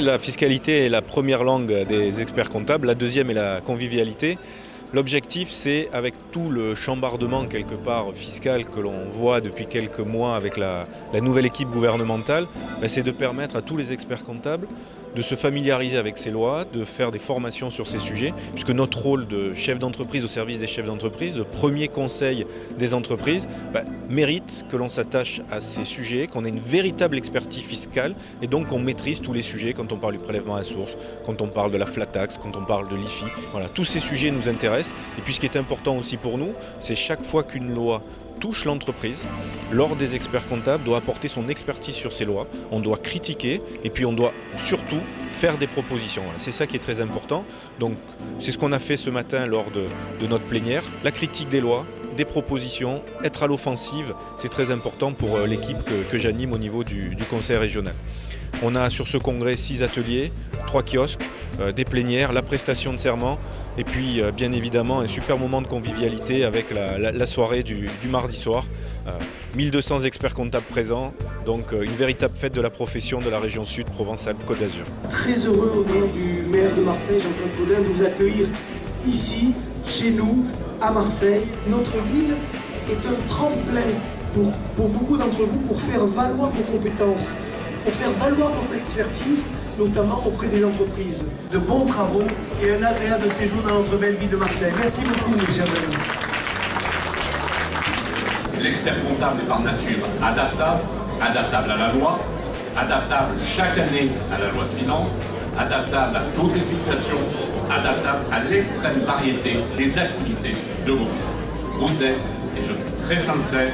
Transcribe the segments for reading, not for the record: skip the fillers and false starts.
La fiscalité est la première langue des experts comptables, la deuxième est la convivialité. L'objectif, c'est, avec tout le chambardement quelque part fiscal que l'on voit depuis quelques mois avec la nouvelle équipe gouvernementale, c'est de permettre à tous les experts comptables de se familiariser avec ces lois, de faire des formations sur ces sujets, puisque notre rôle de chef d'entreprise au service des chefs d'entreprise, de premier conseil des entreprises, mérite que l'on s'attache à ces sujets, qu'on ait une véritable expertise fiscale et donc qu'on maîtrise tous les sujets quand on parle du prélèvement à la source, quand on parle de la flat tax, quand on parle de l'IFI. Voilà, tous ces sujets nous intéressent. Et puis ce qui est important aussi pour nous, c'est chaque fois qu'une loi touche l'entreprise, l'ordre des experts comptables doit apporter son expertise sur ces lois, on doit critiquer et puis on doit surtout faire des propositions. Voilà, c'est ça qui est très important. Donc c'est ce qu'on a fait ce matin lors de notre plénière, la critique des lois, des propositions, être à l'offensive, c'est très important pour l'équipe que j'anime au niveau du conseil régional. On a sur ce congrès 6 ateliers, 3 kiosques, des plénières, la prestation de serment et puis bien évidemment un super moment de convivialité avec la soirée du mardi soir. 1200 experts comptables présents, donc une véritable fête de la profession de la région Sud, Provence-Alpes-Côte d'Azur. Très heureux au nom du maire de Marseille, Jean-Claude Gaudin, de vous accueillir ici, chez nous, à Marseille. Notre ville est un tremplin pour beaucoup d'entre vous pour faire valoir vos compétences, pour faire valoir votre expertise, notamment auprès des entreprises. De bons travaux et un agréable séjour dans notre belle ville de Marseille. Merci beaucoup, mes chers amis. L'expert comptable est par nature adaptable à la loi, adaptable chaque année à la loi de finances, adaptable à toutes les situations, adaptable à l'extrême variété des activités de vos clients. Vous êtes, et je suis très sincère,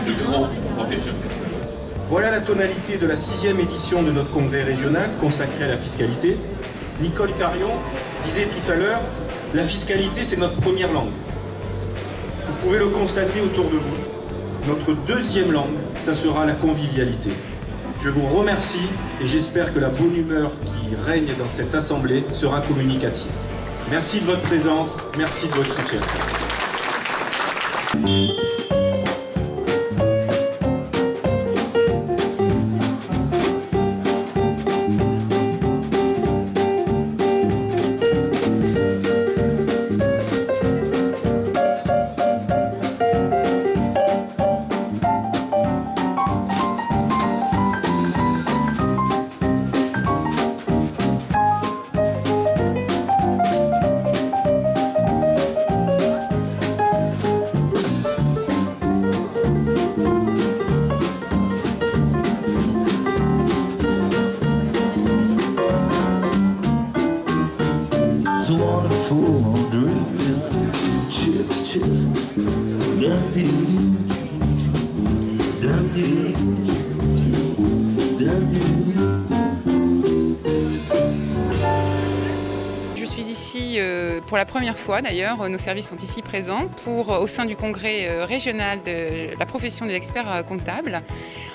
de grands professionnels. Voilà la tonalité de la 6e édition de notre congrès régional consacré à la fiscalité. Nicole Carion disait tout à l'heure, la fiscalité c'est notre première langue. Vous pouvez le constater autour de vous. Notre deuxième langue, ça sera la convivialité. Je vous remercie et j'espère que la bonne humeur qui règne dans cette assemblée sera communicative. Merci de votre présence, merci de votre soutien. Je suis ici pour la première fois d'ailleurs, nos services sont ici présents au sein du congrès régional de la profession des experts comptables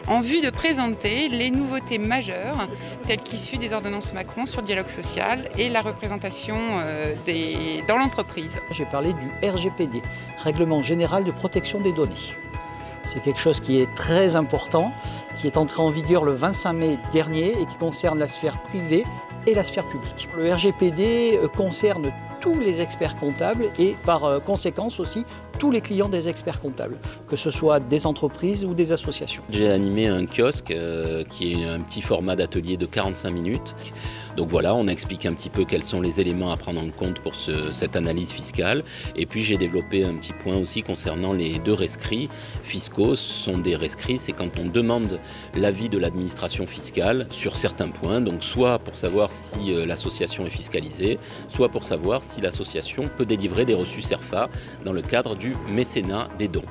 en vue de présenter les nouveautés majeures telles qu'issues des ordonnances Macron sur le dialogue social et la représentation dans l'entreprise. J'ai parlé du RGPD, Règlement général de protection des données. C'est quelque chose qui est très important, qui est entré en vigueur le 25 mai dernier et qui concerne la sphère privée et la sphère publique. Le RGPD concerne tous les experts comptables et par conséquence aussi tous les clients des experts comptables, que ce soit des entreprises ou des associations. J'ai animé un kiosque qui est un petit format d'atelier de 45 minutes. Donc voilà, on explique un petit peu quels sont les éléments à prendre en compte pour cette analyse fiscale. Et puis j'ai développé un petit point aussi concernant les 2 rescrits fiscaux. Ce sont des rescrits, c'est quand on demande l'avis de l'administration fiscale sur certains points. Donc soit pour savoir si l'association est fiscalisée, soit pour savoir si l'association peut délivrer des reçus CERFA dans le cadre du mécénat des dons.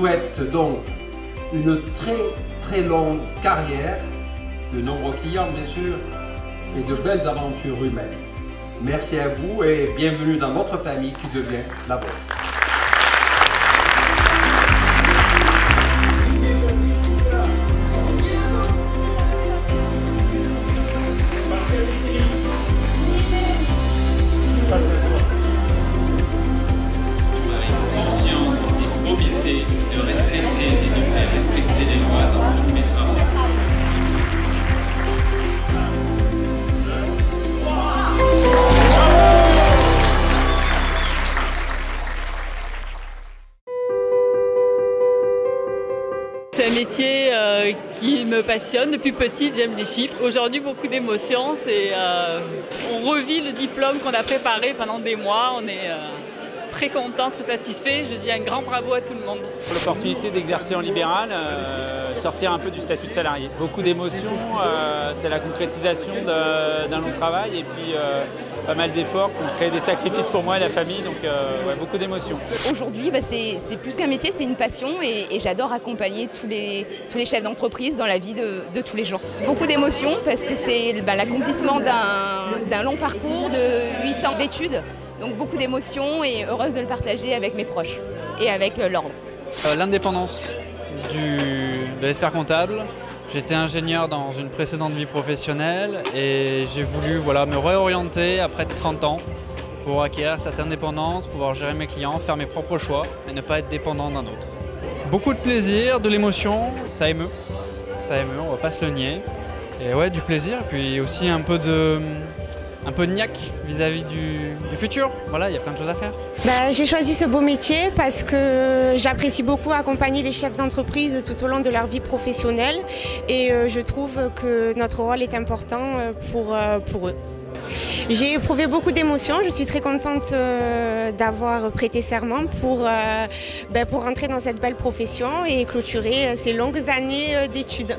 souhaite donc une très longue carrière, de nombreux clients bien sûr, et de belles aventures humaines. Merci à vous et bienvenue dans notre famille qui devient la vôtre. C'est un métier qui me passionne. Depuis petite, j'aime les chiffres. Aujourd'hui, beaucoup d'émotions. On revit le diplôme qu'on a préparé pendant des mois. On est très content, très satisfait. Je dis un grand bravo à tout le monde. L'opportunité d'exercer en libéral, sortir un peu du statut de salarié. Beaucoup d'émotions, c'est la concrétisation d'un long travail et puis pas mal d'efforts pour créer des sacrifices pour moi et la famille, donc ouais, beaucoup d'émotions. Aujourd'hui, c'est plus qu'un métier, c'est une passion et j'adore accompagner tous les chefs d'entreprise dans la vie de tous les jours. Beaucoup d'émotions parce que c'est l'accomplissement d'un long parcours de 8 ans d'études. Donc beaucoup d'émotions et heureuse de le partager avec mes proches et avec l'ordre. L'indépendance de l'expert comptable. J'étais ingénieur dans une précédente vie professionnelle et j'ai voulu me réorienter après 30 ans pour acquérir cette indépendance, pouvoir gérer mes clients, faire mes propres choix et ne pas être dépendant d'un autre. Beaucoup de plaisir, de l'émotion, ça émeut, on va pas se le nier. Et ouais, du plaisir, puis aussi un peu de niaque vis-à-vis du futur. Voilà, il y a plein de choses à faire. J'ai choisi ce beau métier parce que j'apprécie beaucoup accompagner les chefs d'entreprise tout au long de leur vie professionnelle et je trouve que notre rôle est important pour eux. J'ai éprouvé beaucoup d'émotions, je suis très contente d'avoir prêté serment pour rentrer dans cette belle profession et clôturer ces longues années d'études.